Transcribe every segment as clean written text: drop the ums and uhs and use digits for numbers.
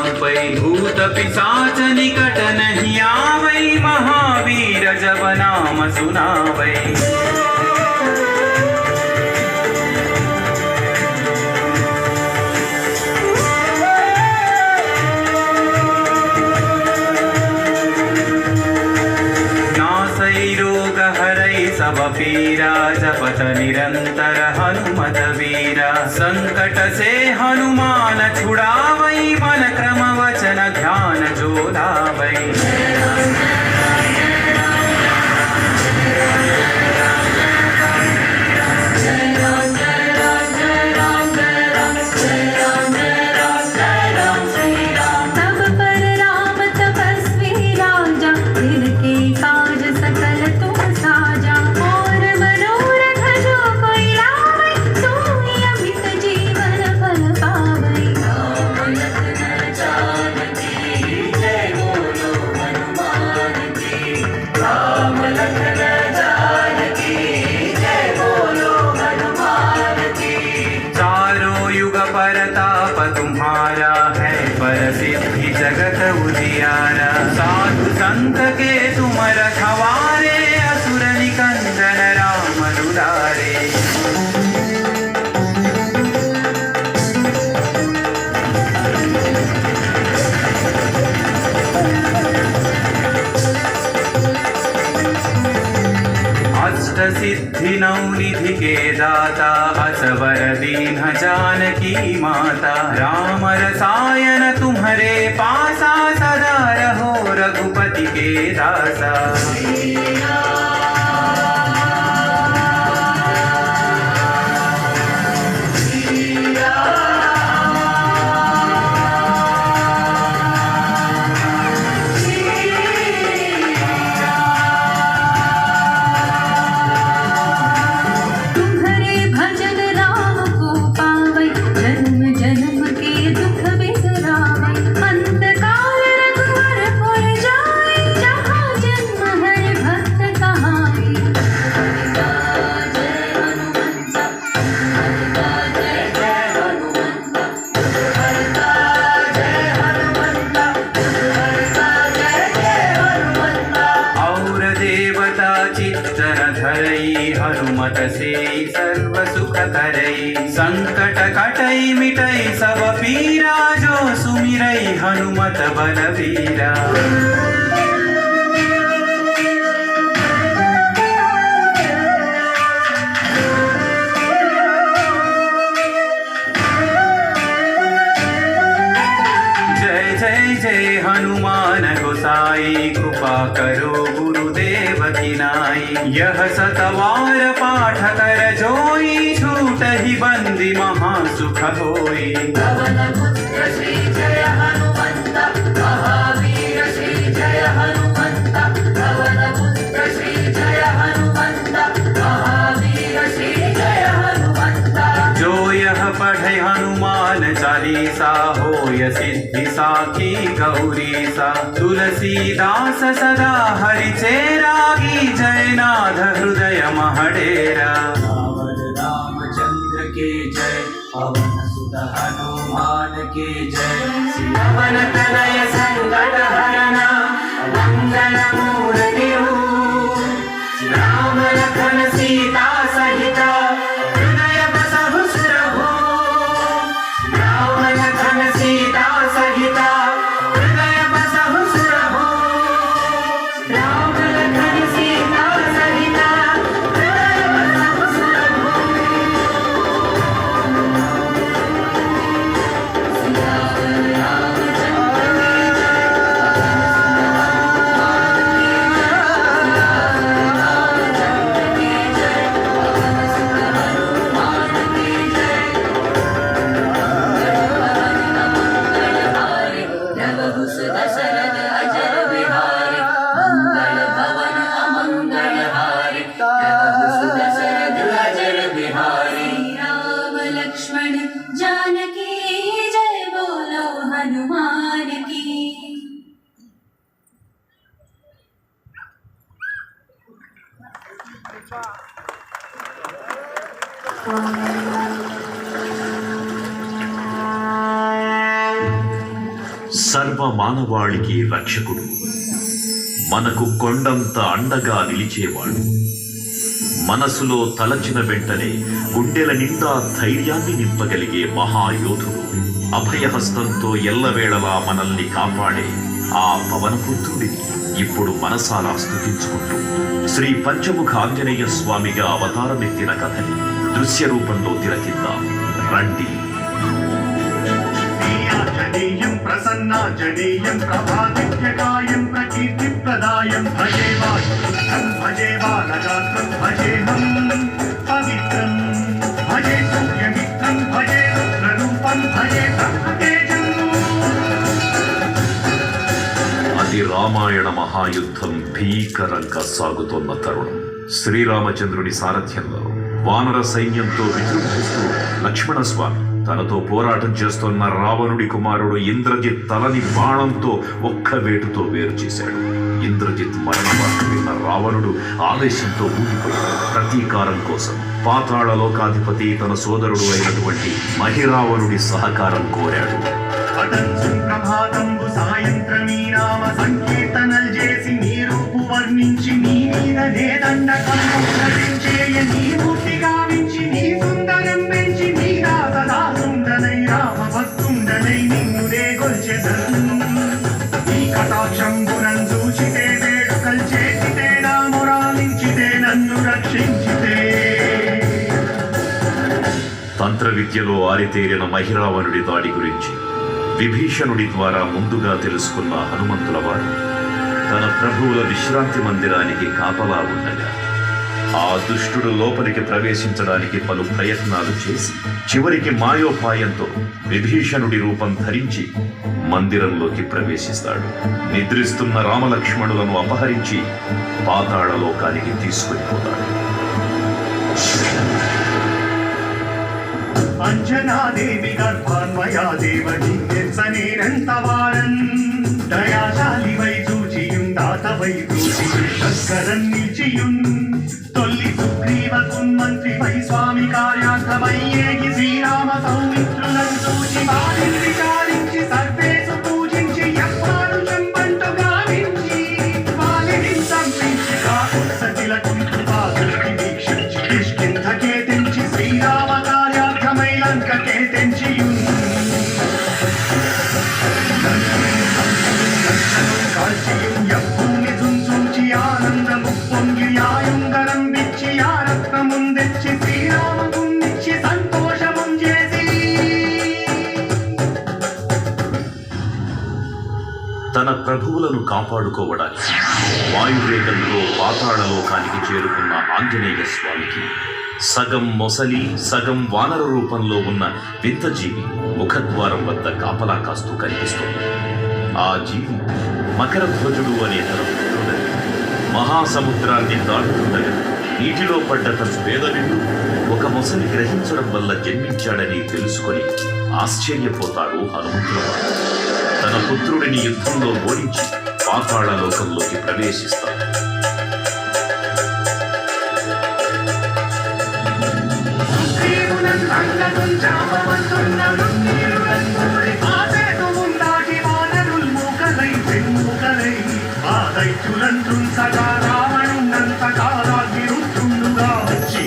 कांपै भूत पिशाच निकट नहीं आवै महावीर जब नाम सुनावै। सब पीरा जपत निरंतर हनुमत वीरा। संकट से हनुमान छुड़ावै मन क्रम वचन ध्यान जो लावै। तुम्हारा है प्रसिद्धि जगत उजियारा। साधु संत के तुम रखवारे असुर निकंदन राम दुलारे। अष्ट सिद्धि नौ निधि के दाता असवर दीन जानकी माता। राम रसायन तुम्हारे पासा सदा रहो रघुपति के दासा। हनुमत से सर्व सुख करई। संकट कटई मिटई सब पीरा जो सुमिरई हनुमत बलवीरा। जय जय जय हनुमान गोसाई कृपा करो गुरुदेव की नाई। यह सतवार पाठ कर जोई छूट ही बंदी महासुख होई। पवन पुत्र श्री जय हनुमंत महावीर श्री जय हनुमंत। पवन पुत्र श्री जय हनुमंत महावीर श्री जय हनुमंत। जो यह पढ़े हनुमान चालीसा होय सिद्धि साखी गौरीसा। तुलसीदास सदा हरि चेरागी जय नाथ हृदय महडेरा। रामचंद्र के जय पवन सुत हनुमान के जय। पवन तनय संकट हरना मंगल मूर्ति राम लखन सीता सहित हृदय बसहु सुरभूप। राम लखन सीता सहित हृदय बसहु सुरभूप। राम लखन सीता सहित हृदय बसहु सुरभूप। సర్వ మానవాళికి రక్షకుడు, మనకు కొండంత అండగా నిలిచేవాడు, మనసులో తలచిన వెంటనే గుండెల నిండా ధైర్యాన్ని నింపగలిగే మహాయోధుడు, అభయహస్తంతో ఎల్లవేళలా మనల్ని కాపాడే ఆ పవనపుత్రుడిని ఇప్పుడు మనసారా స్తుతించుకుంటూ శ్రీ పంచముఖ ఆంజనేయ స్వామిగా అవతారమెత్తిన కథని దృశ్య రూపంలో తిలకిద్దాం రండి. జనేయం ప్రసన్నాంజనేయం ప్రభాదిత్యకాయం ప్రకీర్తిప్రదాయం భజే బాలగాత్రం భజేహం పవిత్రం భజే సూర్యమిత్రం భజే రుద్రరూపం భజే బ్రహ్మతేజం. అది రామాయణ మహాయుద్ధం భీకరంగా సాగుతోన్న తరుణం. శ్రీరామచంద్రుడి సారథ్యంలో వానర సైన్యంతో విజృంభిస్తూ లక్ష్మణస్వామి తనతో పోరాటం చేస్తున్న రావణుడి కుమారుడు ఇంద్రజిత్ తలని బాణంతో ఒక్క వేటుతో వేరు చేశాడు. ఇంద్రజిత్ మరణ వార్త విన్న రావణుడు ఆవేశంతో ఊగిపోయాడు. ప్రతీకారం కోసం పాతాళ లోకాధిపతి తన సోదరుడు అయినటువంటి మహిరావణుడి సహకారం కోరాడు. ప్రభాతంబు సాయంత్రమీ నామ సంకీర్తనలు చేసి నీ రూపు వర్ణించి నీ మీద నేదండకంచేయ నీ మూర్తి గావించి నీ సుందరం పెంచి నీ దాసదాసుండనై రామ భక్తుండనై నిన్నునే గొల్చెదన్. నీ కటాక్షంబునం చూచితే వేడుకల్ చేసితే నా మురాలించితే నన్ను రక్షించితే. తంత్ర విద్యలో ఆరితేరిన మహిరావణుడి దాడి గురించి విభీషణుడి ద్వారా ముందుగా తెలుసుకున్న హనుమంతుల వారు తన ప్రభువుల విశ్రాంతి మందిరానికి కాపలా ఉండగా ఆ దుష్టుడు లోపలికి ప్రవేశించడానికి పలు ప్రయత్నాలు చేసి చివరికి మాయోపాయంతో విభీషణుడి రూపం ధరించి మందిరంలోకి ప్రవేశిస్తాడు. నిద్రిస్తున్న రామలక్ష్మణులను అపహరించి పాతాళ లోకానికి తీసుకుని పోతాడు. అంజనాదేవి గర్భాన్వయా దేవని నెచ్చనేనంతవారన్ దయాశాలి వై చూచియున్ దాతవై చూచి శస్కరన్ నిలిచియున్ తొల్లి సుగ్రీవకున్ మంత్రి వై స్వామి కార్యార్థమై ఏగి శ్రీరామ సౌమిత్రులను చూచి వారిని విచారించి సర్వేసు పూజించి ఎవ్వారు చెంపంటు గావించి వాలిని సంపించి కాకుత్సతిలకు కృపాదృష్టి వీక్షించి కిష్కింధకే తెంచి శ్రీరామ లంకకే తెంచియున్ కాల్చియున్ యప్పూని చుంచుంచి ఆనందము పొంగి ఆయుంగరం విచ్చి ఆ రత్నముందెచ్చి శ్రీరామముందిచ్చి సంతోషముం చేసి. తన ప్రభువులను కాపాడుకోవడానికి వాయువేగంతో పాతాళ లోకానికి చేరుకున్న ఆంజనేయ స్వామికి సగం మొసలి సగం వానర రూపంలో ఉన్న వింత జీవి ముఖద్వారం వద్ద కాపలా కాస్తూ కనిపిస్తుంది. ఆ జీవి మకరధ్వజుడు అనే తన పుత్రుడని మహాసముద్రాన్ని దాటుతుండగా నీటిలో పడ్డ తన వేదవిడు ఒక మొసలి గ్రహించడం వల్ల జన్మించాడని తెలుసుకొని ఆశ్చర్యపోతాడు హనుమంతుల వారు. తన పుత్రుడిని యుద్ధంలో ఓడించి పాతాళ లోకంలోకి ప్రవేశిస్తాడు. సగా రావణున్నంతగా రాగిరుతుండుగా వచ్చి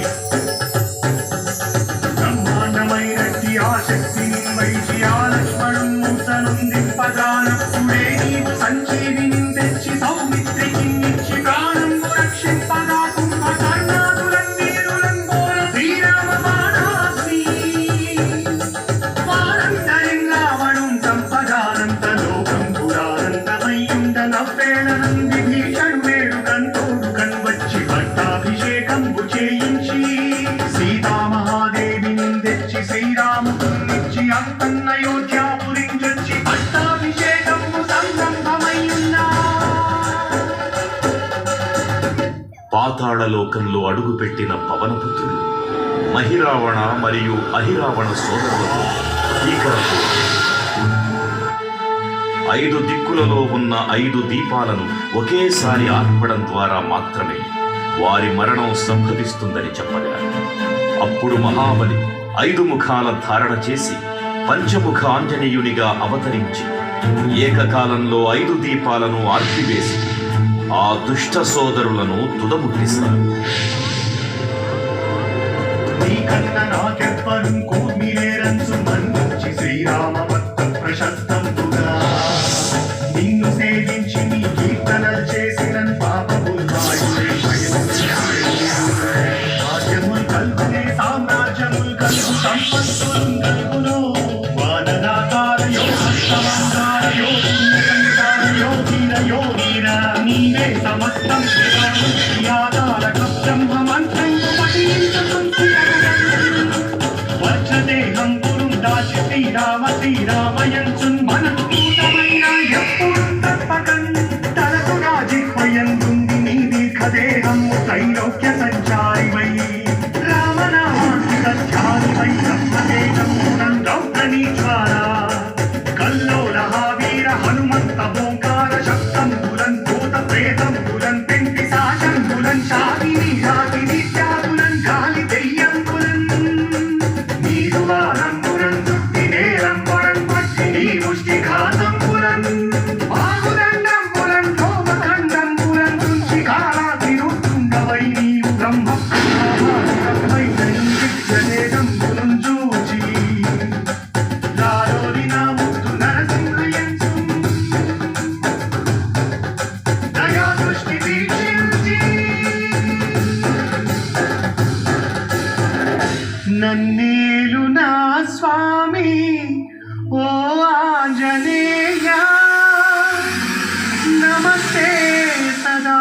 బ్రహ్మాండమైనట్టి ఆ శక్తిని వైచి ఆ లక్ష్మణుందింపగానప్పుడే నీవు సంజీవిని తెచ్చి సౌమిత్రికి ఇచ్చి ప్రాణం రక్షింపగా కుంభకర్ణాదులన్ వీరులన్ బోర శ్రీరామ బాణాగ్ని వారంతరిన్ రావణుం సంపగానంత లోకం పురానంతమయ్యుండ నవ్వేళనం విభీషణు వేడుకంతోడు కన్వచ్చి పట్టాభిషేకంబు చేయించి సీతామహాదేవిని తెచ్చి శ్రీరామునిచ్చి అంతన్నయోధ్యాపురించొచ్చి పట్టాభిషేకంబు సంరంభమయ్యున్నా. పాతాళ లోకంలో అడుగుపెట్టిన పవనపుత్రుడు మహిరావణ మరియు అహిరావణ సోదరులతో భీకరతో 5 దిక్కులలో ఉన్న 5 దీపాలను ఒకేసారి ఆర్పడం ద్వారా మాత్రమే వారి మరణం సంభవిస్తుందని చెప్పగా అప్పుడు మహాబలి 5 ముఖాల ధారణ చేసి పంచముఖ ఆంజనేయునిగా అవతరించి ఏకకాలంలో 5 దీపాలను ఆర్పివేసి ఆ దుష్ట సోదరులను తుదముట్టిస్తారు. నీకన్నా నాకెవ్వరు కోర్మిలేరంచు మన్నించి శ్రీరామ భక్త ప్రశస్తంబుగా నిన్ను సేవించి నీ కీర్తనలు చేసిన పాపములు రాజ్యములు కల్పునే సామ్రాజ్యములు కలుగు సంపత్తులు కలుగును వానదాతారయో హస్తమందారయో పుణ్యకంకారయో వీర నీవే సమస్తం యాదాల బ్రహ్మ మంత్రం వర్షదేహం గురుం దాచి శ్రీరామయంచున్ మనకు పూతమైన ఎప్పుడు తప్పకన్ తలకు రాజిహ్వయందుంది నీ దీర్ఘదేహము త్రైలోక్య సంచారివై రామనామాంకిత ధ్యానివై బ్రహ్మదేహం రౌద్రనీశ్వర కల్లోల వీర హనుమంత ఓంకార శక్తంబులన్ భూత ప్రేతంబులన్ పెంటి సాశంబులన్ శాగిని రాగిని త్యాగులన్ గాలి దెయ్యంబులన్ నీరువారంబులన్ దుట్టి నేరంబులన్ పట్టి నీ ముష్టి ఘాతంబులన్ బాగుదండంబులన్ కోపఖండంబులన్ తుంచి కాలాతిరుతుండవై నీవు బ్రహ్మ బ్రహ్మై విద్యనేదంబులన్ చూచి లాలోని నా ముద్దు నరసింహయంచు దయా దృష్టి వీక్షించి నన్నేలు నా స్వామి ఓ ఆంజనేయ నమస్తే సదా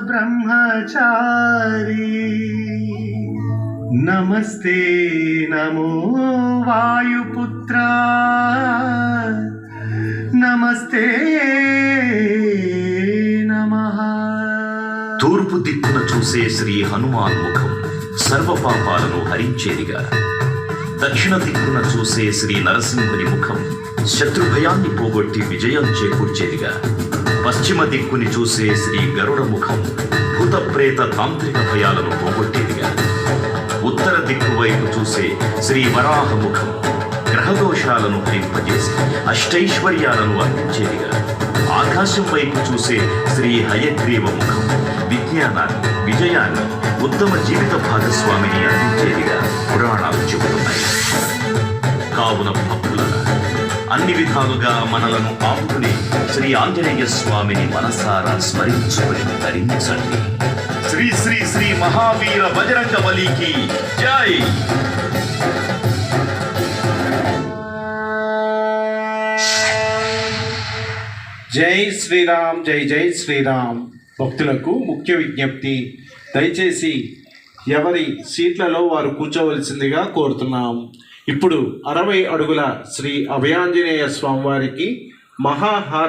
బ్రహ్మచారి నమస్తే నమో వాయుపుత్ర నమస్తే నమః. తూర్పు దిక్కున చూసే శ్రీ హనుమాన్ ముఖం సర్వ పాపాలను హరించేదిగా, దక్షిణ దిక్కున చూసే శ్రీ నరసింహుని ముఖం శత్రుభయాన్ని పోగొట్టి విజయం చేకూర్చేదిగా, పశ్చిమ దిక్కుని చూసే శ్రీ గరుడ ముఖం భూత ప్రేత తాంత్రిక భయాలను పోగొట్టేదిగా, ఉత్తర దిక్కు వైపు చూసే శ్రీ వరాహ ముఖం గ్రహదోషాలను హరింపజేసి అష్టైశ్వర్యాలను అందించేదిగా, ఆకాశం వైపు చూసే శ్రీ హయగ్రీవ ముఖం విజ్ఞానాన్ని, విజయాన్ని, ఉత్తమ జీవిత భాగస్వామిని అందించేదిగా పురాణాలు చెబుతున్నాయి. కావున భక్తులరా, అన్ని విధాలుగా మనలను ఆపుకుని శ్రీ ఆంజనేయ స్వామిని మనసారా స్మరించుకుని ధరించండి. శ్రీ శ్రీ శ్రీ మహావీర బజరంగ బలికి జై. జై శ్రీరామ్, జై జై శ్రీరామ్. భక్తులకు ముఖ్య విజ్ఞప్తి, దయచేసి ఎవరి సీట్లలో వారు కూర్చోవలసిందిగా కోరుతున్నాం. ఇప్పుడు 60 అడుగుల శ్రీ అభయాంజనేయ స్వామివారికి మహాహార